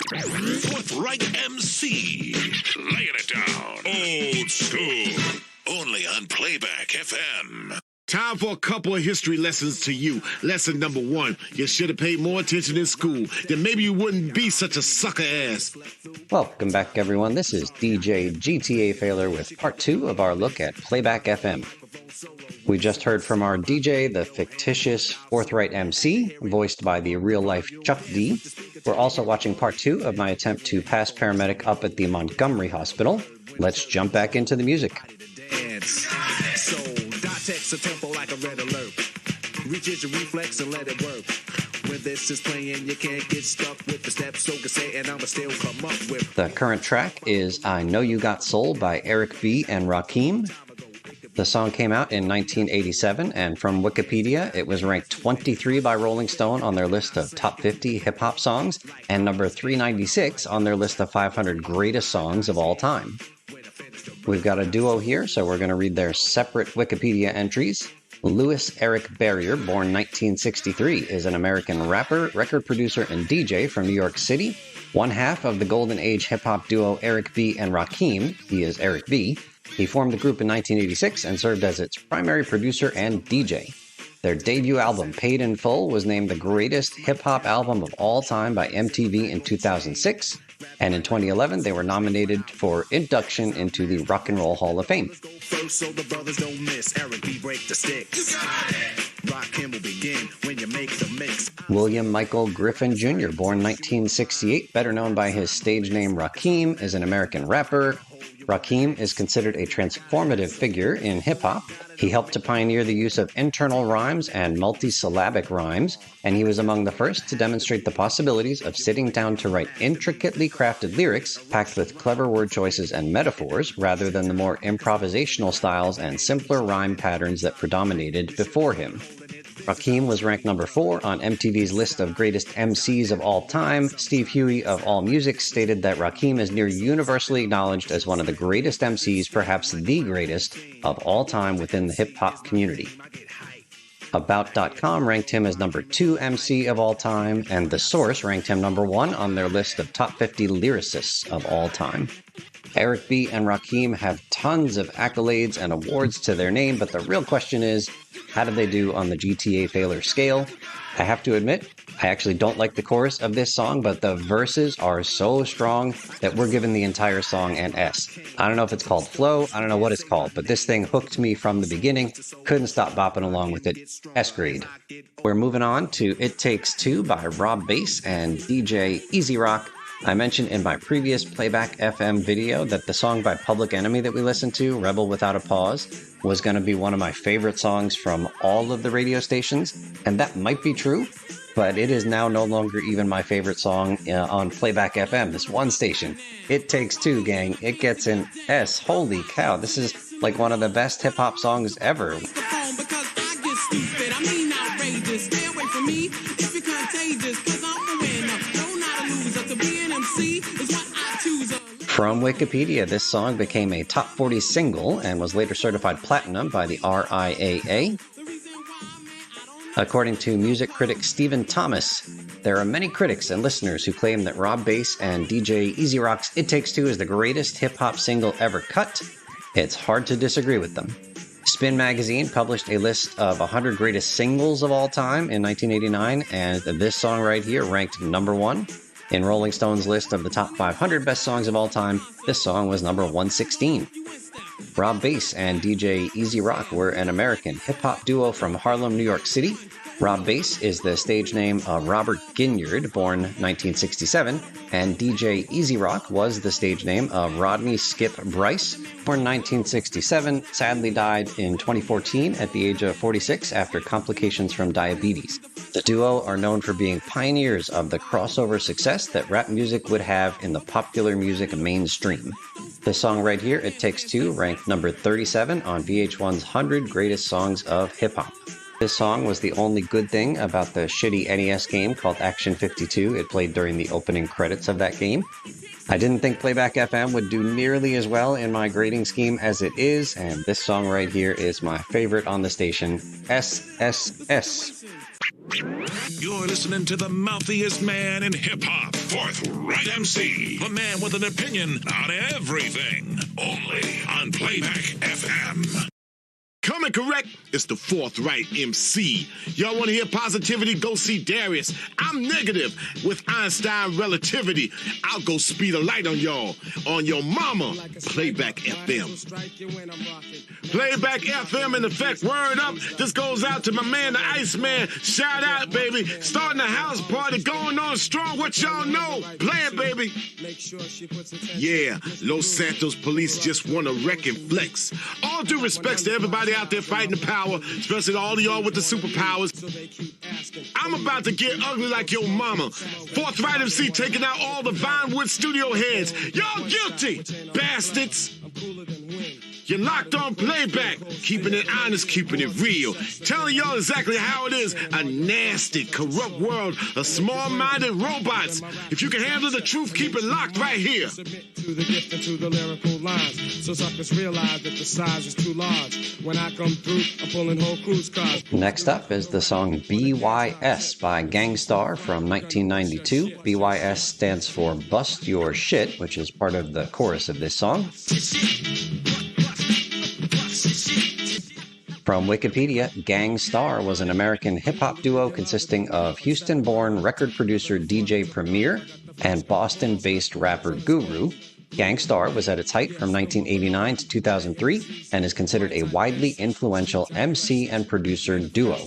Forthright MC. Laying it down. Old school. Only on Playback FM. Time for a couple of history lessons to you. Lesson number 1, you should have paid more attention in school. Then maybe you wouldn't be such a sucker ass. Welcome back, everyone. This is DJ GTA Failure with part 2 of our look at Playback FM. We just heard from our DJ, the fictitious Forthright MC, voiced by the real-life Chuck D. We're also watching part 2 of my attempt to pass paramedic up at the Montgomery Hospital. Let's jump back into the music. Text a tempo like a red alert. Reach your reflex and let it work. When this is playing, you can't get stuck with the steps, so can say, and I'ma still come up with. The current track is I Know You Got Soul by Eric B. and Rakim. The song came out in 1987, and from Wikipedia, it was ranked 23 by Rolling Stone on their list of top 50 hip-hop songs, and number 396 on their list of 500 greatest songs of all time. We've got a duo here, so we're going to read their separate Wikipedia entries. Louis Eric Barrier, born 1963, is an American rapper, record producer, and DJ from New York City. One half of the golden age hip-hop duo Eric B. and Rakim, he is Eric B. He formed the group in 1986 and served as its primary producer and DJ. Their debut album, Paid in Full, was named the greatest hip-hop album of all time by MTV in 2006. And in 2011, they were nominated for induction into the Rock and Roll Hall of Fame. First, so the brothers don't miss. Eric B. break the sticks. Rock him will begin when you make the mix. William Michael Griffin Jr., born 1968, better known by his stage name Rakim, is an American rapper. Rakim is considered a transformative figure in hip-hop. He helped to pioneer the use of internal rhymes and multisyllabic rhymes, and he was among the first to demonstrate the possibilities of sitting down to write intricately crafted lyrics packed with clever word choices and metaphors, rather than the more improvisational styles and simpler rhyme patterns that predominated before him. Rakim was ranked number 4 on MTV's list of greatest MCs of all time. Steve Huey of AllMusic stated that Rakim is near universally acknowledged as one of the greatest MCs, perhaps the greatest, of all time within the hip-hop community. About.com ranked him as number 2 MC of all time, and The Source ranked him number 1 on their list of top 50 lyricists of all time. Eric B. and Rakim have tons of accolades and awards to their name, but the real question is, how did they do on the GTA Failure scale? I have to admit, I actually don't like the chorus of this song, but the verses are so strong that we're giving the entire song an S. I don't know if it's called flow, I don't know what it's called, but this thing hooked me from the beginning. Couldn't stop bopping along with it. S grade. We're moving on to It Takes Two by Rob Bass and DJ Easy Rock. I mentioned in my previous Playback FM video that the song by Public Enemy that we listened to, Rebel Without a Pause, was going to be one of my favorite songs from all of the radio stations, and that might be true, but it is now no longer even my favorite song on Playback FM, this one station. It Takes Two, gang. It gets an S. Holy cow, this is like one of the best hip-hop songs ever. From Wikipedia, this song became a top 40 single and was later certified platinum by the RIAA. According to music critic Stephen Thomas, there are many critics and listeners who claim that Rob Bass and DJ Easy Rock's It Takes Two is the greatest hip-hop single ever cut. It's hard to disagree with them. Spin Magazine published a list of 100 greatest singles of all time in 1989, and this song right here ranked number 1. In Rolling Stone's list of the top 500 best songs of all time, this song was number 116. Rob Bass and DJ Easy Rock were an American hip-hop duo from Harlem, New York City. Rob Bass is the stage name of Robert Ginyard, born 1967, and DJ Easy Rock was the stage name of Rodney Skip Bryce, born 1967, sadly died in 2014 at the age of 46 after complications from diabetes. The duo are known for being pioneers of the crossover success that rap music would have in the popular music mainstream. This song right here, It Takes Two, ranked number 37 on VH1's 100 Greatest Songs of Hip-Hop. This song was the only good thing about the shitty NES game called Action 52. It played during the opening credits of that game. I didn't think Playback FM would do nearly as well in my grading scheme as it is, and this song right here is my favorite on the station, SSS. You're listening to the mouthiest man in hip-hop, Forthright MC, the man with an opinion on everything, only on Playback FM. Coming correct, it's the Forthright MC. Y'all want to hear positivity? Go see Darius. I'm negative with Einstein relativity. I'll go speed a light on y'all. On your mama, Playback FM. Playback FM in effect. Word up. This goes out to my man, the Iceman. Shout out, baby. Starting a house party, going on strong. What y'all know? Play it, baby. Yeah, Los Santos police just want to wreck and flex. All due respects to everybody out there fighting the power, especially all of y'all with the superpowers. I'm about to get ugly like your mama. Forthright MC taking out all the Vinewood studio heads. Y'all guilty, bastards. You're locked on Playback, keeping it honest, keeping it real. Telling y'all exactly how it is. A nasty, corrupt world of small-minded robots. If you can handle the truth, keep it locked right here. To the gift and to the lyrical lines, so suckers realize that the size is too large. When I come through, I'm pulling whole cruise cars. Next up is the song BYS by Gangstar from 1992. BYS stands for Bust Your Shit, which is part of the chorus of this song. From Wikipedia, Gangstar was an American hip-hop duo consisting of Houston-born record producer DJ Premier and Boston-based rapper Guru. Gangstar was at its height from 1989 to 2003 and is considered a widely influential MC and producer duo.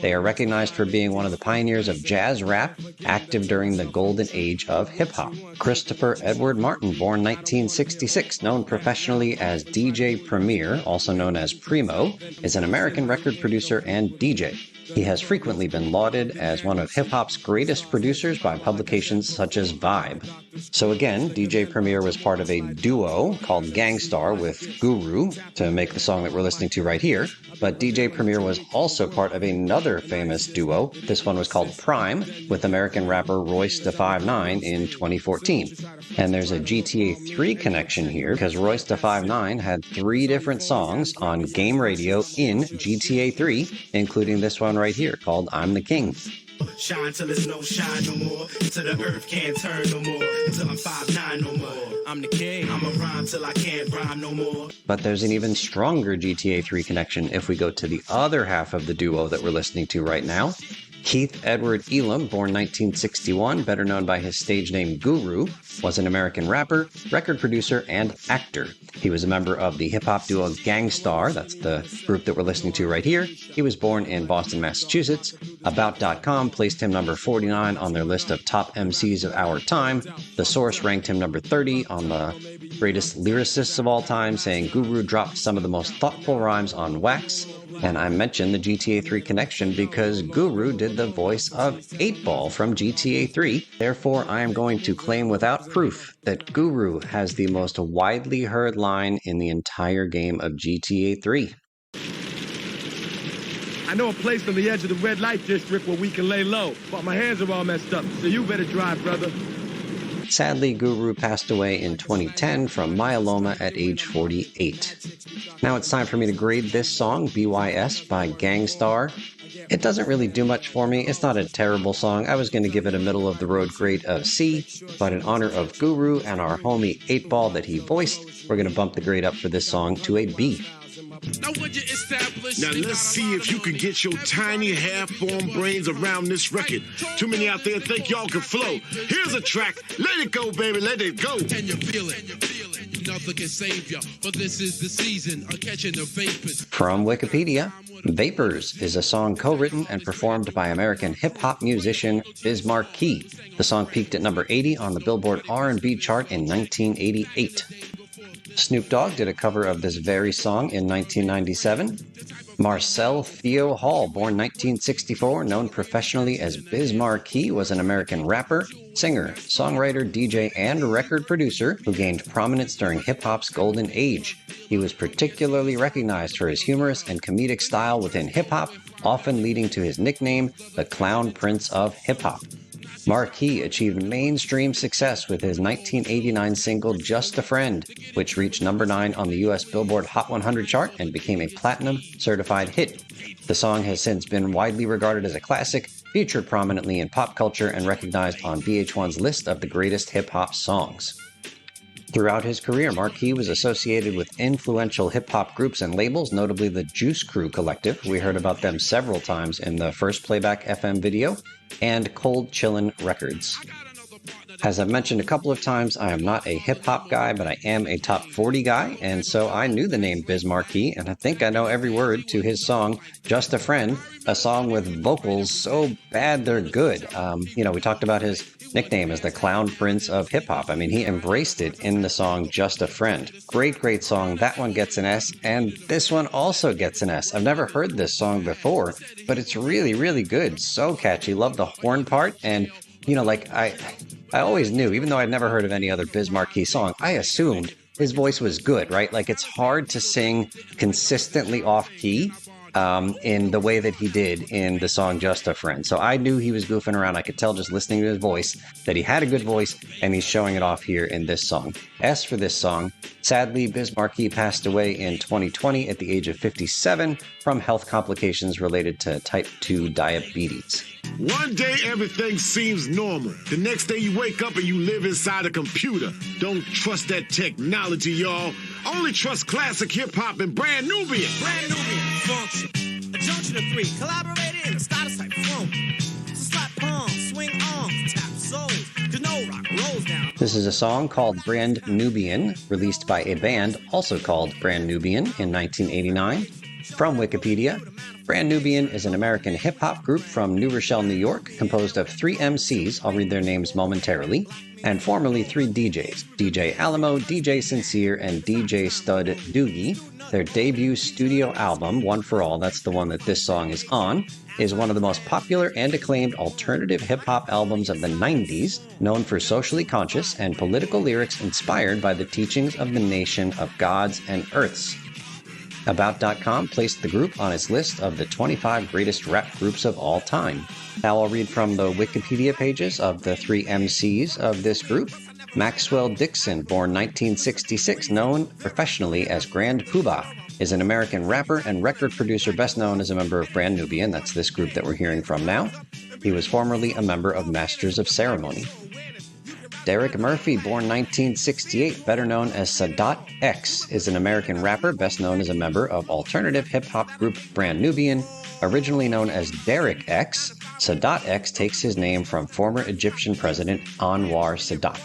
They are recognized for being one of the pioneers of jazz rap, active during the golden age of hip-hop. Christopher Edward Martin, born 1966, known professionally as DJ Premier, also known as Primo, is an American record producer and DJ. He has frequently been lauded as one of hip-hop's greatest producers by publications such as Vibe. So again, DJ Premier was part of a duo called Gangstar with Guru to make the song that we're listening to right here, but DJ Premier was also part of another famous duo. This one was called Prime with American rapper Royce da 5'9" in 2014. And there's a GTA 3 connection here because Royce da 5'9" had 3 different songs on game radio in GTA 3, including this one right here called I'm the King. Shine till there's no shine no more. Till the earth can't turn no more. Till I'm 5'9" no more. I'm the king. I'm a rhyme till I can't rhyme no more. But there's an even stronger GTA 3 connection if we go to the other half of the duo that we're listening to right now. Keith Edward Elam, born 1961, better known by his stage name Guru, was an American rapper, record producer, and actor. He was a member of the hip-hop duo Gangstar, that's the group that we're listening to right here. He was born in Boston, Massachusetts. About.com placed him number 49 on their list of top MCs of our time. The Source ranked him number 30 on the greatest lyricists of all time, saying Guru dropped some of the most thoughtful rhymes on wax. And I mentioned the GTA 3 connection because Guru did the voice of 8-Ball from GTA 3. Therefore, I am going to claim without proof that Guru has the most widely heard line in the entire game of GTA 3. I know a place on the edge of the red light district where we can lay low, but my hands are all messed up, so you better drive, brother. Sadly, Guru passed away in 2010 from myeloma at age 48. Now it's time for me to grade this song, BYS by Gangstar. It doesn't really do much for me. It's not a terrible song. I was going to give it a middle-of-the-road grade of C, but in honor of Guru and our homie 8-Ball that he voiced, we're going to bump the grade up for this song to a B. Now let's see if you can get your tiny half-formed brains around this record. Too many out there think y'all can flow. Here's a track. Let it go, baby. Let it go. Can you feel it? Nothing can save you, but this is the season of catching the vapors. From Wikipedia, Vapors is a song co-written and performed by American hip-hop musician Biz Markie. The song peaked at number 80 on the Billboard R&B chart in 1988. Snoop Dogg did a cover of this very song in 1997. Marcel Theo Hall, born 1964, known professionally as Biz Markie, was an American rapper, singer, songwriter, DJ, and record producer who gained prominence during hip-hop's golden age. He was particularly recognized for his humorous and comedic style within hip-hop, often leading to his nickname, the Clown Prince of Hip-Hop. Markie achieved mainstream success with his 1989 single Just a Friend, which reached number 9 on the U.S. Billboard Hot 100 chart and became a platinum certified hit. The song has since been widely regarded as a classic, featured prominently in pop culture and recognized on VH1's list of the greatest hip-hop songs. Throughout his career, Marquis was associated with influential hip-hop groups and labels, notably the Juice Crew Collective. We heard about them several times in the first Playback FM video, and Cold Chillin' Records. As I've mentioned a couple of times, I am not a hip-hop guy, but I am a top 40 guy, and so I knew the name Biz Markie, and I think I know every word to his song, Just a Friend, a song with vocals so bad they're good. We talked about his nickname as the Clown Prince of hip-hop. I mean, he embraced it in the song Just a Friend. Great, great song. That one gets an S, and this one also gets an S. I've never heard this song before, but it's really, really good. So catchy. Love the horn part, and I always knew, even though I'd never heard of any other Biz Markie song, I assumed his voice was good, right? Like, it's hard to sing consistently off-key in the way that he did in the song Just a Friend. So I knew he was goofing around. I could tell just listening to his voice that he had a good voice, and he's showing it off here in this song. S for this song. Sadly, Biz Markie passed away in 2020 at the age of 57 from health complications related to type 2 diabetes. One day everything seems normal. The next day you wake up and you live inside a computer. Don't trust that technology, y'all. Only trust classic hip-hop and Brand Nubian. Brand Nubian, function. A junction of three, collaborated in a status type flow. So slap palms, swing arms, tap souls, cause no rock rolls down. This is a song called Brand Nubian, released by a band also called Brand Nubian in 1989. From Wikipedia, Brand Nubian is an American hip-hop group from New Rochelle, New York, composed of 3 MCs, I'll read their names momentarily, and formerly 3 DJs, DJ Alamo, DJ Sincere, and DJ Stud Doogie. Their debut studio album, One for All, that's the one that this song is on, is one of the most popular and acclaimed alternative hip-hop albums of the 90s, known for socially conscious and political lyrics inspired by the teachings of the Nation of Gods and Earths. About.com placed the group on its list of the 25 greatest rap groups of all time. Now I'll read from the Wikipedia pages of the 3 MCs of this group. Maxwell Dixon, born 1966, known professionally as Grand Poobah, is an American rapper and record producer best known as a member of Brand Nubian. That's this group that we're hearing from now. He was formerly a member of Masters of Ceremony. Derek Murphy, born 1968, better known as Sadat X, is an American rapper best known as a member of alternative hip-hop group Brand Nubian. Originally known as Derek X, Sadat X takes his name from former Egyptian President Anwar Sadat.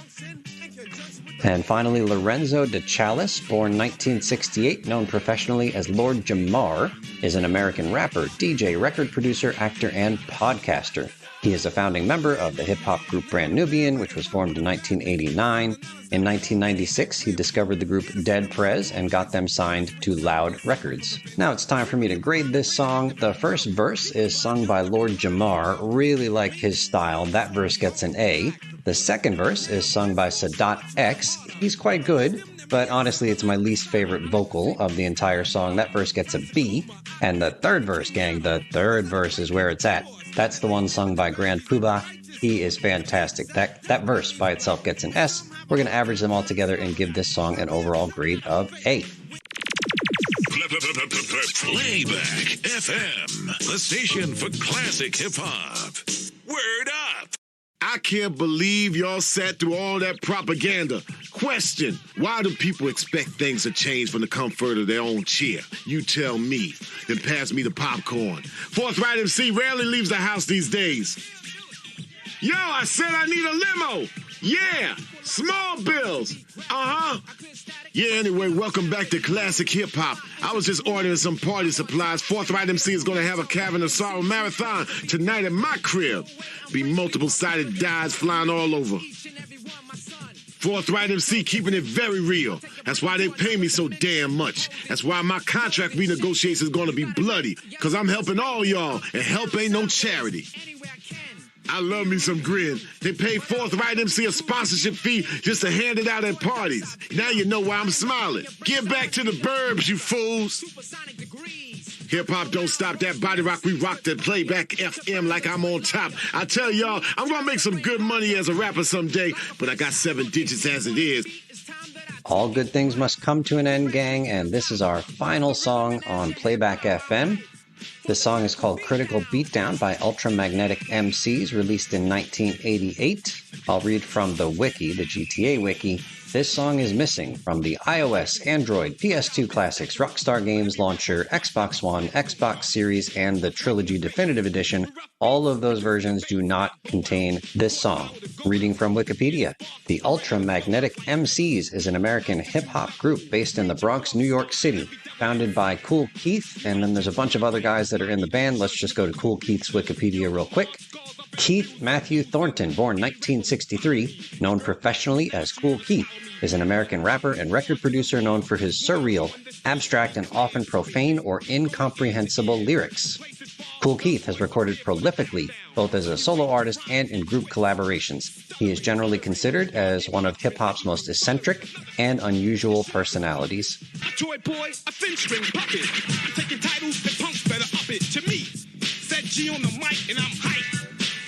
And finally, Lorenzo De Chalice, born 1968, known professionally as Lord Jamar, is an American rapper, DJ, record producer, actor, and podcaster. He is a founding member of the hip-hop group Brand Nubian, which was formed in 1989. In 1996, he discovered the group Dead Prez and got them signed to Loud Records. Now it's time for me to grade this song. The first verse is sung by Lord Jamar. Really like his style. That verse gets an A. The second verse is sung by Sadat X. He's quite good, but honestly, it's my least favorite vocal of the entire song. That verse gets a B. And the third verse, gang, the third verse is where it's at. That's the one sung by Grand Poobah. He is fantastic. That verse by itself gets an S. We're going to average them all together and give this song an overall grade of A. Playback FM, the station for classic hip-hop. Word up! I can't believe y'all sat through all that propaganda. Question, why do people expect things to change from the comfort of their own chair? You tell me. Then pass me the popcorn. Forthright MC rarely leaves the house these days. Yo, I said I need a limo. Yeah, small bills. Yeah, anyway, welcome back to Classic Hip Hop. I was just ordering some party supplies. Forthright MC is going to have a Cavern of Sorrow marathon tonight at my crib. Be multiple-sided dies flying all over. Forthright MC keeping it very real. That's why they pay me so damn much. That's why my contract renegotiation is going to be bloody. Because I'm helping all y'all, and help ain't no charity. I love me some grin. They pay Forthright MC a sponsorship fee just to hand it out at parties. Now you know why I'm smiling. Get back to the burbs, you fools. Hip-hop don't stop that body rock. We rock that Playback FM like I'm on top. I tell y'all, I'm going to make some good money as a rapper someday, but I got 7 digits as it is. All good things must come to an end, gang, and this is our final song on Playback FM. This song is called Critical Beatdown by Ultramagnetic MCs, released in 1988. I'll read from the wiki, the GTA wiki. This song is missing from the iOS, Android, PS2 Classics, Rockstar Games Launcher, Xbox One, Xbox Series, and the Trilogy Definitive Edition. All of those versions do not contain this song. Reading from Wikipedia, the Ultramagnetic MCs is an American hip-hop group based in the Bronx, New York City, founded by Kool Keith, and then there's a bunch of other guys that are in the band. Let's just go to Kool Keith's Wikipedia real quick. Keith Matthew Thornton, born 1963, known professionally as Kool Keith, is an American rapper and record producer known for his surreal, abstract, and often profane or incomprehensible lyrics. Kool Keith has recorded prolifically, both as a solo artist and in group collaborations. He is generally considered as one of hip-hop's most eccentric and unusual personalities. Toy boy, a thin string puppet. Taking titles and punks better up it to me. Said G on the mic and I'm hyped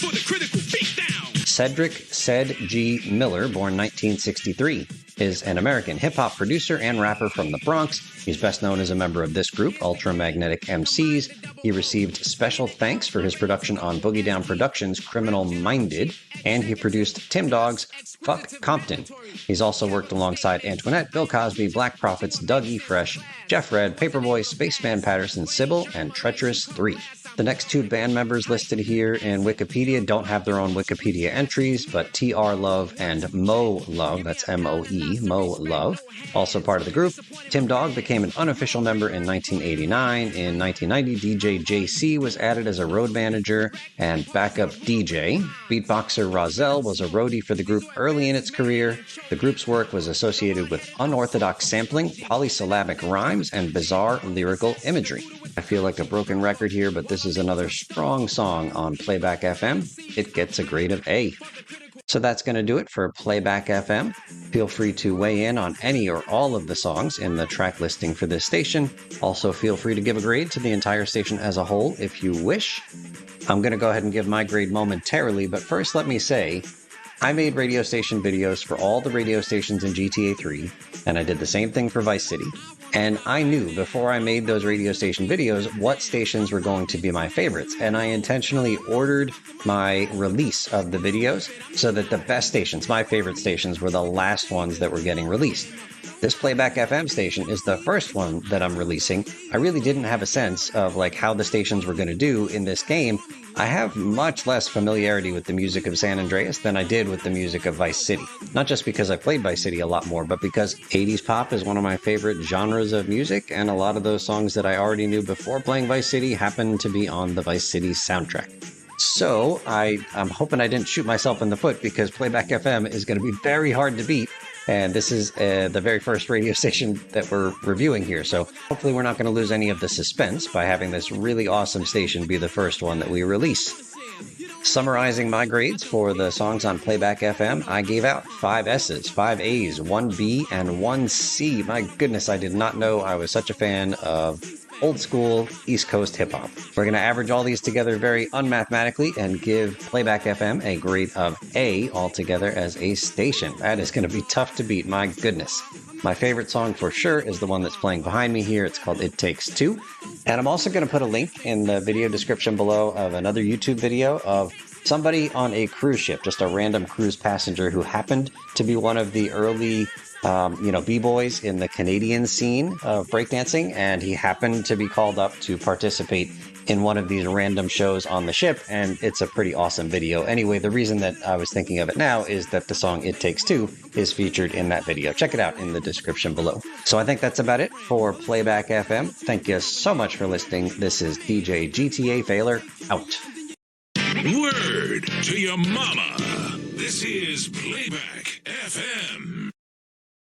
for the critical beatdown. Cedric Ced G. Miller, born 1963, is an American hip-hop producer and rapper from the Bronx. He's best known as a member of this group, Ultramagnetic MCs. He received special thanks for his production on Boogie Down Productions' Criminal Minded, and he produced Tim Dog's Fuck Compton. He's also worked alongside Antoinette, Bill Cosby, Black Prophets, Doug E. Fresh, Jeff Redd, Paperboy, Spaceman Patterson, Sybil, and Treacherous 3. The next two band members listed here in Wikipedia don't have their own Wikipedia entries, but TR Love and Mo Love, that's M-O-E, Mo Love, also part of the group. Tim Dog became an unofficial member in 1989. In 1990, DJ JC was added as a road manager and backup DJ. Beatboxer Rozelle was a roadie for the group early in its career. The group's work was associated with unorthodox sampling, polysyllabic rhymes, and bizarre lyrical imagery. I feel like a broken record here, but this is another strong song on Playback FM. It gets a grade of A. So that's going to do it for Playback FM. Feel free to weigh in on any or all of the songs in the track listing for this station. Also, feel free to give a grade to the entire station as a whole if you wish. I'm going to go ahead and give my grade momentarily, but first let me say, I made radio station videos for all the radio stations in GTA 3, and I did the same thing for Vice City. And I knew before I made those radio station videos what stations were going to be my favorites. And I intentionally ordered my release of the videos so that the best stations, my favorite stations, were the last ones that were getting released. This Playback FM station is the first one that I'm releasing. I really didn't have a sense of like how the stations were going to do in this game. I have much less familiarity with the music of San Andreas than I did with the music of Vice City. Not just because I played Vice City a lot more, but because 80s pop is one of my favorite genres of music, and a lot of those songs that I already knew before playing Vice City happen to be on the Vice City soundtrack. So I'm hoping I didn't shoot myself in the foot, because Playback FM is going to be very hard to beat. And this is the very first radio station that we're reviewing here. So hopefully we're not going to lose any of the suspense by having this really awesome station be the first one that we release. Summarizing my grades for the songs on Playback FM, I gave out 5 S's, 5 A's, 1 B, and 1 C. My goodness, I did not know I was such a fan of old school East Coast hip hop. We're going to average all these together very unmathematically and give Playback FM a grade of A altogether as a station. That is going to be tough to beat, my goodness. My favorite song for sure is the one that's playing behind me here. It's called It Takes Two. And I'm also going to put a link in the video description below of another YouTube video of somebody on a cruise ship, just a random cruise passenger who happened to be one of the early B-boys in the Canadian scene of breakdancing, and he happened to be called up to participate in one of these random shows on the ship, and it's a pretty awesome video. Anyway, the reason that I was thinking of it now is that the song It Takes Two is featured in that video. Check it out in the description below. So I think that's about it for Playback FM. Thank you so much for listening. This is DJ GTA Failer out. Word to your mama. This is Playback FM.